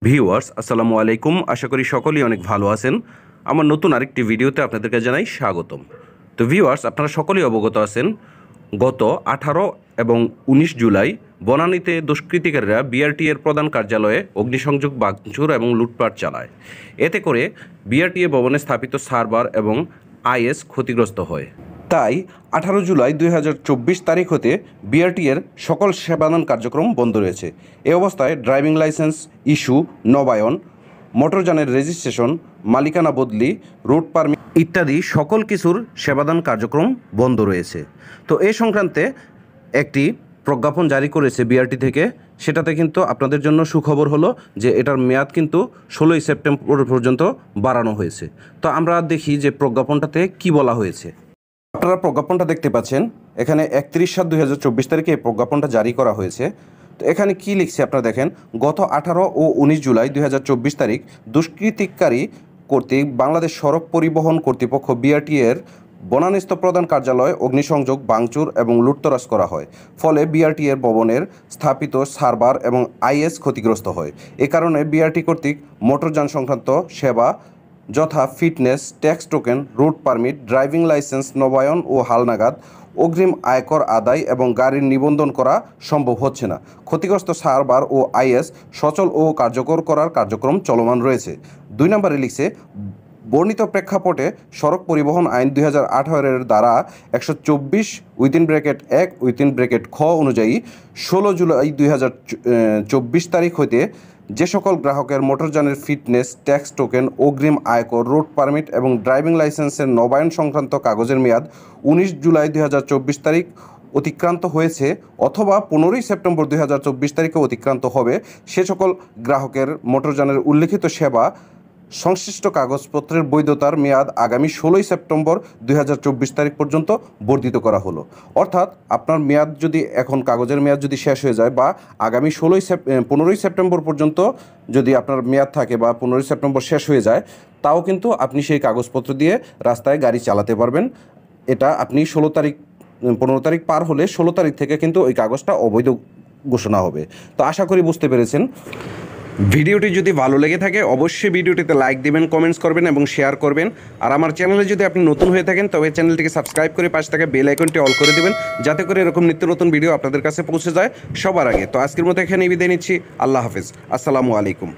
Viewers আসসালামু আলাইকুম। আশা করি সকলেই অনেক ভালো আছেন। আমার নতুন আরেকটি ভিডিওতে আপনাদেরকে জানাই স্বাগতম। তো ভিউয়ার্স, আপনারা সকলেই অবগত আছেন, গত 18 এবং 19 জুলাই বনানীতে দুষ্কৃতিকারীরা বিআরটি এর প্রধান কার্যালয়ে অগ্নিসংযোগ, ভাঙচুর এবং লুটপাট চালায়। এতে করে বিআরটিএ ভবনে স্থাপিত সার্ভার এবং আইএস ক্ষতিগ্রস্ত হয়। তাই 18 জুলাই 2024 তারিখ হতে বিআরটি এর সকল সেবাদান কার্যক্রম বন্ধ রয়েছে। এ অবস্থায় ড্রাইভিং লাইসেন্স ইস্যু, নবায়ন, মোটরযানের রেজিস্ট্রেশন, মালিকানা বদলি, রুট পারমিট ইত্যাদি সকল কিছুর সেবাদান কার্যক্রম বন্ধ রয়েছে। তো এ সংক্রান্তে একটি প্রজ্ঞাপন জারি করেছে বিআরটি থেকে। সেটাতে কিন্তু আপনাদের জন্য সুখবর হলো যে এটার মেয়াদ কিন্তু 16ই সেপ্টেম্বর পর্যন্ত বাড়ানো হয়েছে। তো আমরা দেখি যে প্রজ্ঞাপনটাতে কি বলা হয়েছে। আপনারা প্রজ্ঞাপনটা দেখতে পাচ্ছেন, এখানে 31/7/2024 তারিখে এই প্রজ্ঞাপনটা জারি করা হয়েছে। তো এখানে কি লিখছে আপনারা দেখেন, গত 18 ও 19 জুলাই 2024 তারিখ দুষ্কৃতিকারী কর্তৃক বাংলাদেশ সড়ক পরিবহন কর্তৃপক্ষ বিআরটি এর বনানীস্থ প্রধান কার্যালয় অগ্নিসংযোগ, ভাঙচুর এবং লুটতরাজ করা হয়। ফলে বিআরটি এর ভবনের স্থাপিত সার্ভার এবং আইএস ক্ষতিগ্রস্ত হয়। এ কারণে বিআরটি কর্তৃক মোটরযান সংক্রান্ত সেবা যথা fitness, tax token, route permit, driving licence নবায়ন ও হালনাগাদ, অগ্রিম আয়কর আদায় এবং গাড়ির নিবন্ধন করা সম্ভব হচ্ছে না। ক্ষতিগ্রস্ত সার্ভার ও আইএস সচল ও কার্যকর করার কার্যক্রম চলমান রয়েছে। 2 নম্বরে লিখছে, বর্ণিত প্রেক্ষাপটে সড়ক পরিবহন আইন 2018 এর দ্বারা 124(1) খ অনুযায়ী 16 জুলাই 2024 তারিখ হইতে যে সকল গ্রাহকের মোটরযানের ফিটনেস, ট্যাক্স টোকেন, অগ্রিম আয়কর, রুট পারমিট এবং ড্রাইভিং লাইসেন্সের নবায়ন সংক্রান্ত কাগজের মেয়াদ 19 জুলাই 2024 তারিখ অতিক্রান্ত হয়েছে অথবা 15ই সেপ্টেম্বর 2024 তারিখে অতিক্রান্ত হবে, সে সকল গ্রাহকের মোটরযানের উল্লেখিত সেবা সংশ্লিষ্ট কাগজপত্রের বৈধতার মেয়াদ আগামী 16ই সেপ্টেম্বর 2024 তারিখ পর্যন্ত বর্ধিত করা হলো। অর্থাৎ আপনার মেয়াদ যদি এখন কাগজের মেয়াদ যদি শেষ হয়ে যায় বা আগামী 15ই সেপ্টেম্বর পর্যন্ত যদি আপনার মেয়াদ থাকে বা 15ই সেপ্টেম্বর শেষ হয়ে যায়, তাও কিন্তু আপনি সেই কাগজপত্র দিয়ে রাস্তায় গাড়ি চালাতে পারবেন। এটা আপনি 15 তারিখ পার হলে 16 তারিখ থেকে কিন্তু ওই কাগজটা অবৈধ ঘোষণা হবে। তো আশা করি বুঝতে পেরেছেন। ভিডিওটি যদি ভালো লেগে থাকে অবশ্যই ভিডিওটিতে লাইক দিবেন, কমেন্টস করবেন এবং শেয়ার করবেন। আর আমার চ্যানেলে যদি আপনি নতুন হয়ে থাকেন তবে চ্যানেলটিকে সাবস্ক্রাইব করে পাশে থাকা বেল আইকনটি অল করে দিবেন, যাতে করে এরকম নিত্য নতুন ভিডিও আপনাদের কাছে পৌঁছে যায় সবার আগে। তো আজকের মতো এখানেই বিদায় নিচ্ছি। আল্লাহ হাফেজ। আসসালামু আলাইকুম।